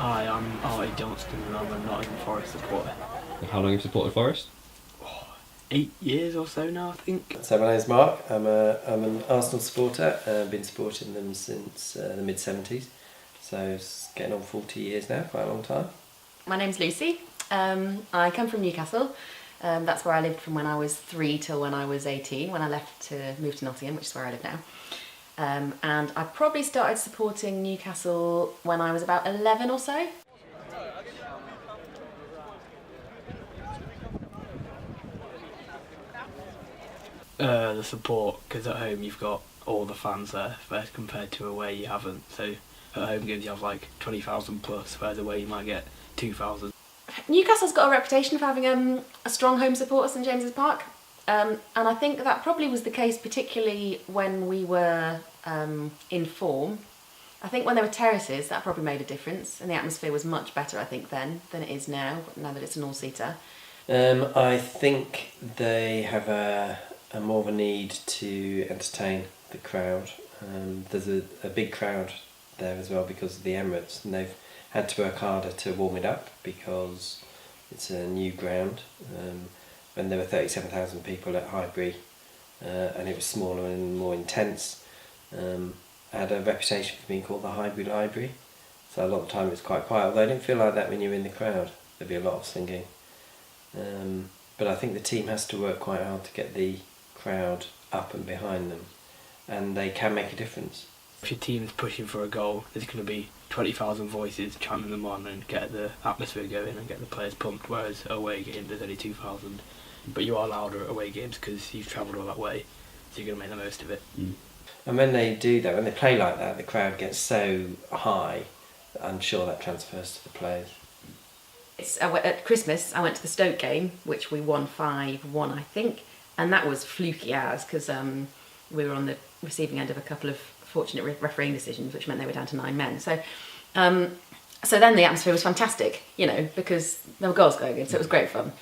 Hi, I'm Artie Johnston and I'm a Nottingham Forest supporter. How long have you supported Forest? 8 years or so now, I think. So my name's Mark. I'm an Arsenal supporter. I've been supporting them since the mid-70s. So it's getting on 40 years now, quite a long time. My name's Lucy. I come from Newcastle. That's where I lived from when I was 3 till when I was 18, when I left to move to Nottingham, which is where I live now. And I probably started supporting Newcastle when I was about 11 or so. The support, because at home you've got all the fans there, whereas compared to away you haven't. So at home games you have like 20,000 plus, whereas away you might get 2,000. Newcastle's got a reputation for having a strong home support at St James's Park. And I think that probably was the case particularly when we were in form. I think when there were terraces that probably made a difference and the atmosphere was much better I think then than it is now that it's an all-seater. I think they have a more of a need to entertain the crowd. There's a big crowd there as well because of the Emirates, and they've had to work harder to warm it up because it's a new ground. When there were 37,000 people at Highbury and it was smaller and more intense, had a reputation for being called the Highbury Library. So a lot of the time it was quite quiet, although I didn't feel like that when you were in the crowd. There'd be a lot of singing. But I think the team has to work quite hard to get the crowd up and behind them, and they can make a difference. If your team's pushing for a goal, there's going to be 20,000 voices chanting them on and get the atmosphere going and get the players pumped, whereas away games there's only 2,000. But you are louder at away games because you've travelled all that way, so you're going to make the most of it. And when they do that, when they play like that, the crowd gets so high, I'm sure that transfers to the players. At Christmas I went to the Stoke game, which we won 5-1 I think, and that was fluky hours because we were on the receiving end of a couple of fortunate refereeing decisions which meant they were down to 9 men. So then the atmosphere was fantastic, because there were goals going in, so it was great fun.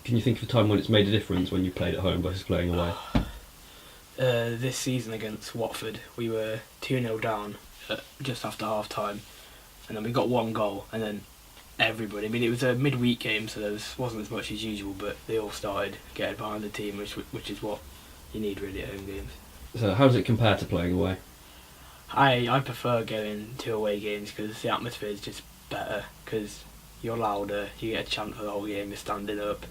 Can you think of a time when it's made a difference when you played at home versus playing away? This season against Watford, we were 2-0 down just after half time, and then we got one goal, and then everybody, it was a midweek game, so there wasn't as much as usual, but they all started getting behind the team, which is what you need really at home games. So how does it compare to playing away? I prefer going to away games because the atmosphere is just better, because you're louder, you get a chant for the whole game, you're standing up.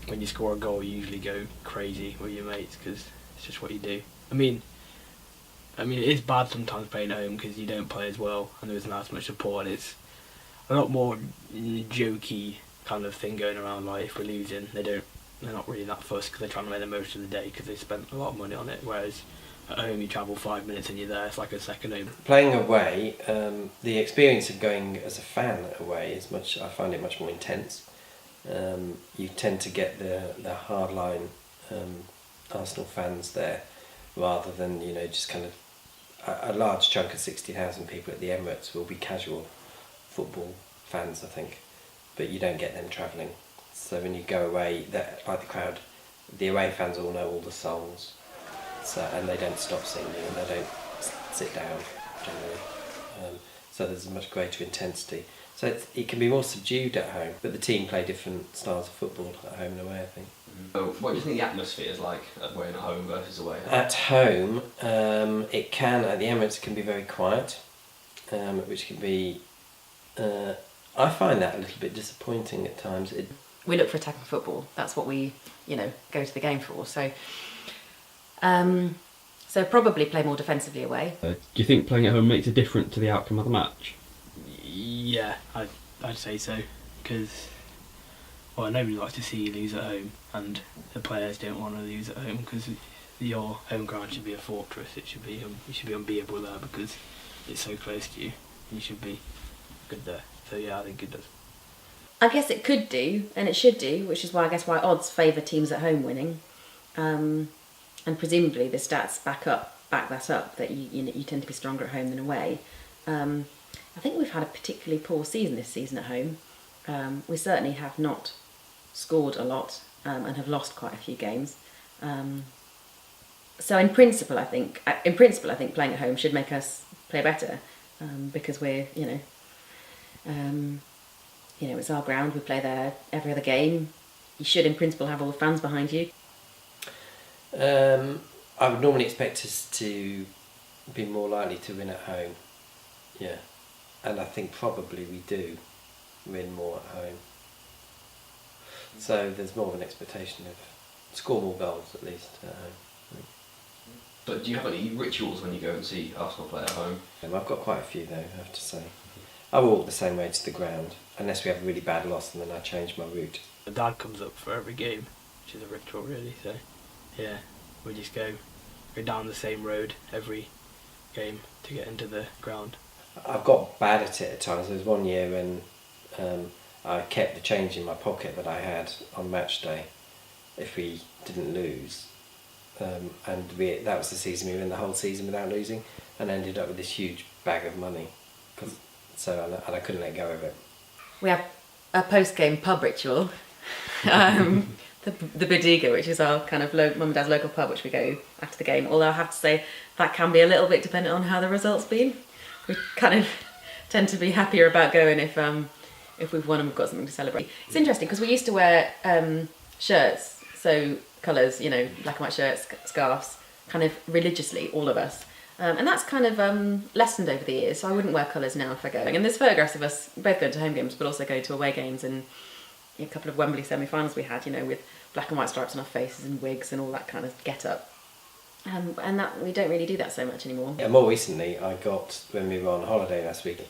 When you score a goal you usually go crazy with your mates because it's just what you do. It is bad sometimes playing at home because you don't play as well and there isn't as much support. It's a lot more jokey kind of thing going around, like if we're losing they're not really that fussed because they're trying to make the most of the day because they spent a lot of money on it, whereas at home you travel 5 minutes and you're there, it's like a second home. Playing away, the experience of going as a fan away I find it much more intense. You tend to get the hardline Arsenal fans there rather than just kind of a large chunk of 60,000 people at the Emirates will be casual football fans, I think, but you don't get them travelling. So when you go away, like the crowd, the away fans all know all the songs, and they don't stop singing and they don't sit down generally. So there's a much greater intensity. So it can be more subdued at home, but the team play different styles of football at home and away, I think. So what do you think the atmosphere is like when at home versus away? At home, at the Emirates it can be very quiet, which can be. I find that a little bit disappointing at times. We look for attacking football. That's what we, go to the game for. So probably play more defensively away. Do you think playing at home makes a difference to the outcome of the match? Yeah, I'd say so, because nobody likes to see you lose at home, and the players don't want to lose at home because your home ground should be a fortress. You should be unbeatable there because it's so close to you. You should be good there. So yeah, I think it does. I guess it could do, and it should do, which is why odds favour teams at home winning, and presumably the stats back that up that you tend to be stronger at home than away. I think we've had a particularly poor season this season at home. We certainly have not scored a lot and have lost quite a few games. So in principle, I think playing at home should make us play better because we're You know, it's our ground. We play there every other game. You should, in principle, have all the fans behind you. I would normally expect us to be more likely to win at home. Yeah. And I think probably we do win more at home. So there's more of an expectation of score more goals at least at home. But do you have any rituals when you go and see Arsenal play at home? I've got quite a few though, I have to say. I walk the same way to the ground, unless we have a really bad loss, and then I change my route. My dad comes up for every game, which is a ritual really, so yeah, we just go down the same road every game to get into the ground. I've got bad at it at times. There was one year when I kept the change in my pocket that I had on match day if we didn't lose. And that was the season we went the whole season without losing, and ended up with this huge bag of money. And I couldn't let go of it. We have a post-game pub ritual. The Bodiga, which is our kind of mum and dad's local pub, which we go after the game. Although I have to say that can be a little bit dependent on how the result's been. We kind of tend to be happier about going if we've won and we've got something to celebrate. It's interesting because we used to wear shirts, so colours, you know, black and white shirts, scarves, kind of religiously, all of us. And that's kind of lessened over the years, so I wouldn't wear colours now if I go. And there's photographs of us both going to home games, but also going to away games, and a couple of Wembley semi-finals we had, you know, with black and white stripes on our faces and wigs and all that kind of get-up. And that we don't really do that so much anymore. Yeah, more recently, when we were on holiday last week,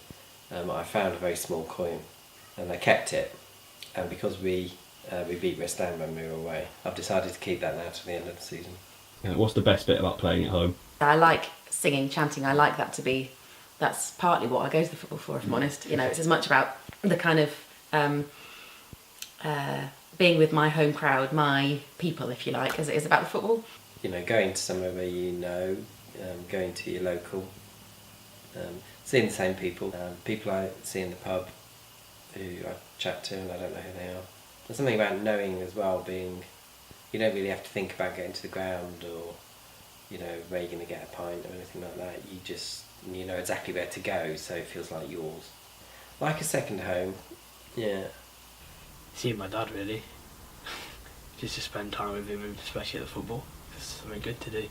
I found a very small coin, and I kept it. And because we beat West Ham when we were away, I've decided to keep that now to the end of the season. What's the best bit about playing at home? I like singing, chanting. I like that that's partly what I go to the football for, if I'm honest. You know, it's as much about the kind of being with my home crowd, my people, if you like, as it is about the football. You know, going to somewhere where you know, going to your local, seeing the same people, people I see in the pub who I chat to and I don't know who they are. There's something about knowing as well, you don't really have to think about getting to the ground or, you know, where you're going to get a pint or anything like that. You know exactly where to go, so it feels like yours. Like a second home, yeah. Seeing my dad really, just to spend time with him, especially at the football. It's something good to do.